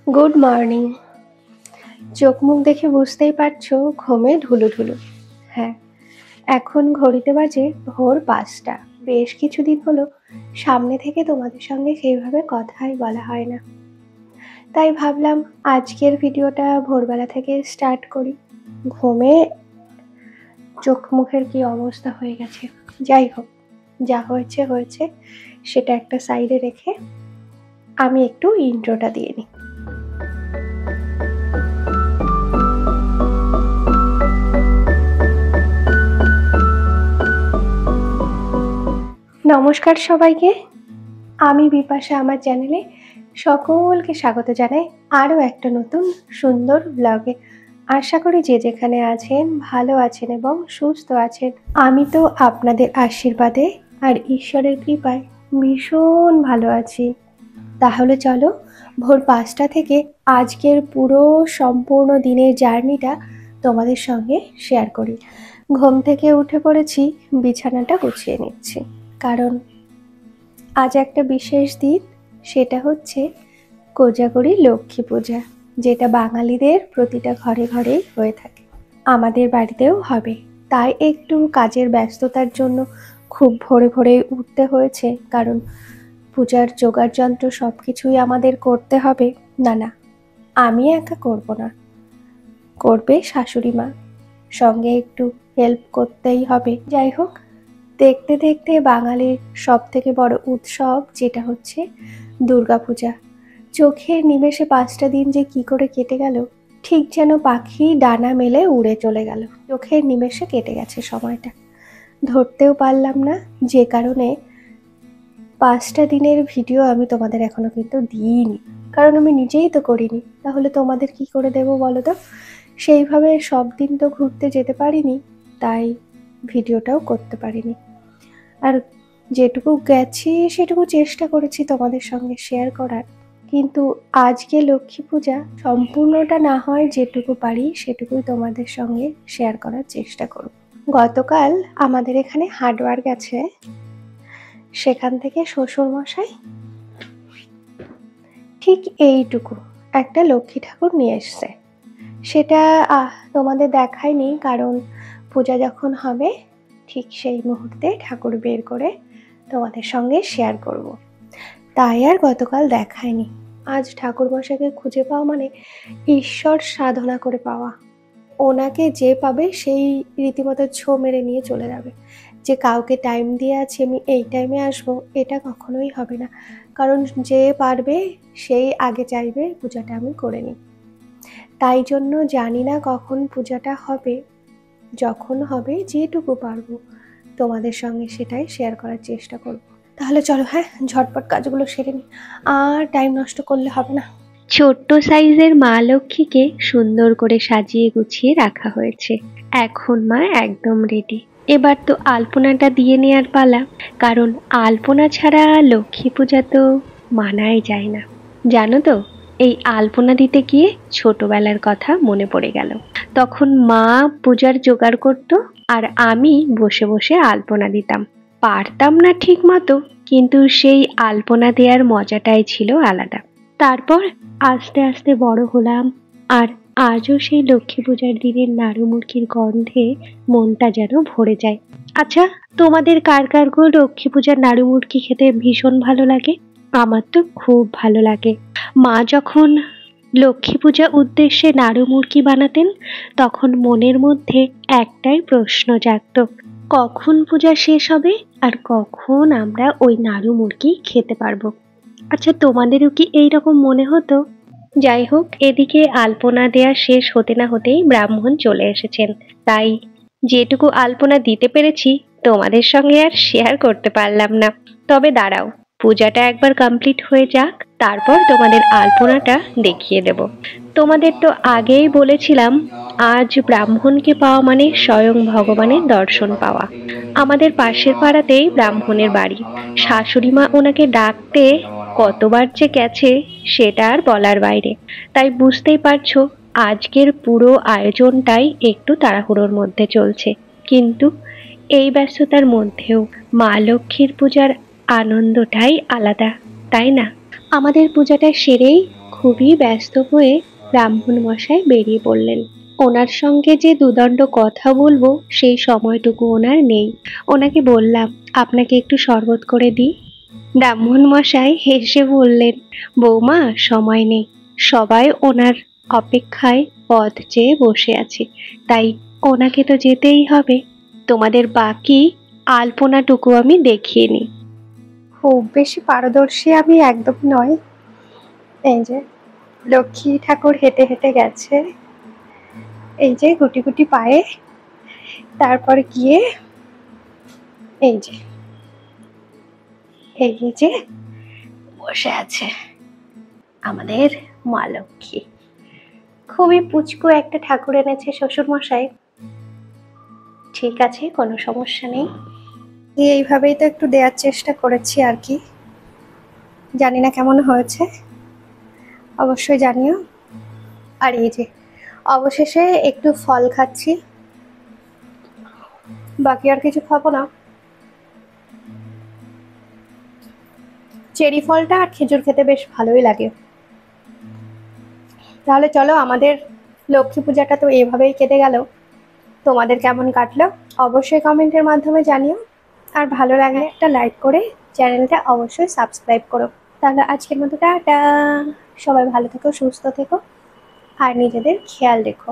Good morning. চোখ মুখ দেখে বুঝতেই পারছো ঘুমে ঢুলুঢুলু। হ্যাঁ, এখন ঘড়িতে বাজে ভোর ৫টা। বেশ কিছুদিন হলো সামনে থেকে তোমাদের সঙ্গে সেইভাবে কথাই বলা হয় না, তাই ভাবলাম আজকের ভিডিওটা ভোরবেলা থেকে স্টার্ট করি। ঘুমে চোখ মুখের কি অবস্থা হয়ে গেছে। যাই হোক, যা হয়েছে হয়েছে, সেটা একটা সাইডে রেখে আমি একটু ইন্ট্রোটা দিয়ে নিই। নমস্কার সবাইকে, আমি বিপাশা। আমার চ্যানেলে সকলকে স্বাগত জানাই আরও একটা নতুন সুন্দর ব্লগে। আশা করি যে যেখানে আছেন ভালো আছেন এবং সুস্থ আছেন। আমি তো আপনাদের আশীর্বাদে আর ঈশ্বরের কৃপায় ভীষণ ভালো আছি। তাহলে চলো ভোর ৫টা থেকে আজকের পুরো সম্পূর্ণ দিনের জার্নিটা তোমাদের সঙ্গে শেয়ার করি। ঘুম থেকে উঠে পড়েছি, বিছানাটা গুছিয়ে নিচ্ছি, কারণ আজ একটা বিশেষ দিন। সেটা হচ্ছে কোজাগরী লক্ষ্মী পূজা, যেটা বাঙালিদের প্রতিটা ঘরে ঘরেই হয়ে থাকে, আমাদের বাড়িতেও হবে। তাই একটু কাজের ব্যস্ততার জন্য খুব ভোরে ভোরে উঠতে হয়েছে, কারণ পূজার জোগাড় যন্ত্র সব কিছুই আমাদের করতে হবে। না, আমি একা করব না, করবে শাশুড়ি মা, সঙ্গে একটু হেল্প করতেই হবে। যাই হোক, দেখতে দেখতে বাঙালির সব থেকে বড় উৎসব যেটা হচ্ছে দুর্গাপূজা, চোখের নিমেষে ৫টা দিন যে কি করে কেটে গেল, ঠিক যেন পাখি ডানা মেলে উড়ে চলে গেল। চোখের নিমেষে কেটে গেছে সময়টা, ধরতেও পারলাম না। যে কারণে ৫টা দিনের ভিডিও আমি তোমাদের এখনো কিন্তু দিইনি, কারণ আমি নিজেই তো করিনি, তাহলে তোমাদের কি করে দেবো বলো তো। সেইভাবে সব দিন তো ঘুরতে যেতে পারিনি, তাই ভিডিওটাও করতে পারিনি। আর যেটুকু গেছি সেটুকু চেষ্টা করেছি তোমাদের সঙ্গে শেয়ার করার, কিন্তু আজকে লক্ষ্মী পূজা সম্পূর্ণটা না হয় যেটুকু পারি সেটুকুই তোমাদের সঙ্গে শেয়ার করার চেষ্টা করব। গতকাল আমাদের এখানে হাটবার গেছে, সেখান থেকে শ্বশুরমশাই ঠিক এইটুকু একটা লক্ষ্মী ঠাকুর নিয়ে এসছে। সেটা তোমাদের দেখায়নি, কারণ পূজা যখন হবে ঠিক সেই মুহূর্তে ঠাকুর বের করে তোমাদের সঙ্গে শেয়ার করব, তাই আর গতকাল দেখায়নি। আজ ঠাকুরমশাইকে খুঁজে পাওয়া মানে ঈশ্বর সাধনা করে পাওয়া। ওনাকে যে পাবে সেই রীতিমতো ছো মেরে নিয়ে চলে যাবে। যে কাউকে টাইম দিয়ে আছে আমি এই টাইমে আসবো, এটা কখনোই হবে না, কারণ যে পারবে সেই আগে চাইবে পূজাটা আমি করে নিই। তাই জন্য জানি না কখন পূজাটা হবে, যখন হবে যেটুকু পারবো তোমাদের সঙ্গে সেটাই শেয়ার করার চেষ্টা করব। তাহলে চলো, হ্যাঁ, ঝটপট কাজগুলো সেরে নিই, আর টাইম নষ্ট করলে হবে না। ছোট্ট সাইজের মা লক্ষ্মীকে সুন্দর করে সাজিয়ে গুছিয়ে রাখা হয়েছে। এখন মা একদম রেডি। এবার তো আলপনাটা দিয়ে নেওয়ার পালা, কারণ আলপনা ছাড়া লক্ষ্মী পূজা তো মানাই যায় না। জানো তো, এই আলপনা দিতে গিয়ে ছোটবেলার কথা মনে পড়ে গেল। তখন মা পূজার জোগাড় করত, আর আমি বসে বসে আলপনা দিতাম। পারতাম না ঠিক মতো, কিন্তু সেই আলপনা দেওয়ার মজাটাই ছিল আলাদা। তারপর আস্তে আস্তে বড় হলাম, আর আজও সেই লক্ষ্মী পূজার দিনের নাড়ু মুড়কির গন্ধে মনটা যেন ভরে যায়। আচ্ছা, তোমাদের কার কার গো লক্ষ্মী পূজার নাড়ু মুড়কি খেতে ভীষণ ভালো লাগে? আমার তো খুব ভালো লাগে। মা যখন লক্ষ্মী পূজা উদ্দেশ্যে নাড়ু মুড়কি বানাতেন, তখন মনের মধ্যে একটাই প্রশ্ন জাগত, কখন পূজা শেষ হবে আর কখন আমরা ওই নাড়ু মুড়কি খেতে পারবো। আচ্ছা, তোমাদেরও কি এইরকম মনে হতো? যাই হোক, এদিকে আলপনা দেয়া শেষ হতে না হতেই ব্রাহ্মণ চলে এসেছেন, তাই যেটুকু আলপনা দিতে পেরেছি তোমাদের সঙ্গে আর শেয়ার করতে পারলাম না। তবে দাঁড়াও, পূজাটা একবার কমপ্লিট হয়ে যাক, তারপর তোমাদের আলপনাটা দেখিয়ে দেব। তোমাদের তো আগেই বলেছিলাম, আজ ব্রাহ্মণকে পাওয়া মানে স্বয়ং ভগবানের দর্শন পাওয়া। আমাদের পাশের পাড়াতেই ব্রাহ্মণের বাড়ি। শাশুড়ি মা ওনাকে ডাকতে কতবার যে গেছে সেটা আর বলার বাইরে। তাই বুঝতেই পারছো আজকের পুরো আয়োজনটাই একটু তাড়াহুড়োর মধ্যে চলছে, কিন্তু এই ব্যস্ততার মধ্যেও মা লক্ষ্মীর পূজার আনন্দটাই আলাদা, তাই না? আমাদের পূজাটা সেরেই খুবই ব্যস্ত হয়ে ব্রাহ্মণ মশাই বেরিয়ে পড়লেন। ওনার সঙ্গে যে দুদণ্ড কথা বলবো সেই সময়টুকু ওনার নেই। ওনাকে বললাম, আপনাকে একটু শরবত করে দিই? ব্রাহ্মণ মশাই হেসে বললেন, বৌমা সময় নেই, সবাই ওনার অপেক্ষায় পথ চেয়ে বসে আছে, তাই ওনাকে তো যেতেই হবে। তোমাদের বাকি আলপনাটুকু আমি দেখিয়ে নিই। খুব বেশি পারদর্শী আমি একদম নয়। এই যে লক্ষ্মী ঠাকুর হেঁটে হেঁটে গেছে, এই যে গুটি গুটি পায়ে, তারপর গিয়ে এই যে এই যে বসে আছে আমাদের মা লক্ষ্মী। খুবই পুচকু একটা ঠাকুর এনেছে শ্বশুর মশাই। ঠিক আছে, কোনো সমস্যা নেই। এইভাবেই তো একটু দেওয়ার চেষ্টা করেছি আর কি। জানি না কেমন হয়েছে, অবশ্যই জানিও। আর এই যে অবশেষে একটু ফল খাচ্ছি, বাকি আর কিছু খাবো না। চেরি ফলটা আর খেজুর খেতে বেশ ভালোই লাগে। তাহলে চলো, আমাদের লক্ষ্মী পূজাটা তো এভাবেই কেটে গেল। তোমাদের কেমন কাটলো অবশ্যই কমেন্টের মাধ্যমে জানিও। আর ভালো লাগলে একটা লাইক করে চ্যানেলটা অবশ্যই সাবস্ক্রাইব করো। তাহলে আজকের মতো টাটা। সবাই ভালো থেকো, সুস্থ থেকো, আর নিজেদের খেয়াল রেখো।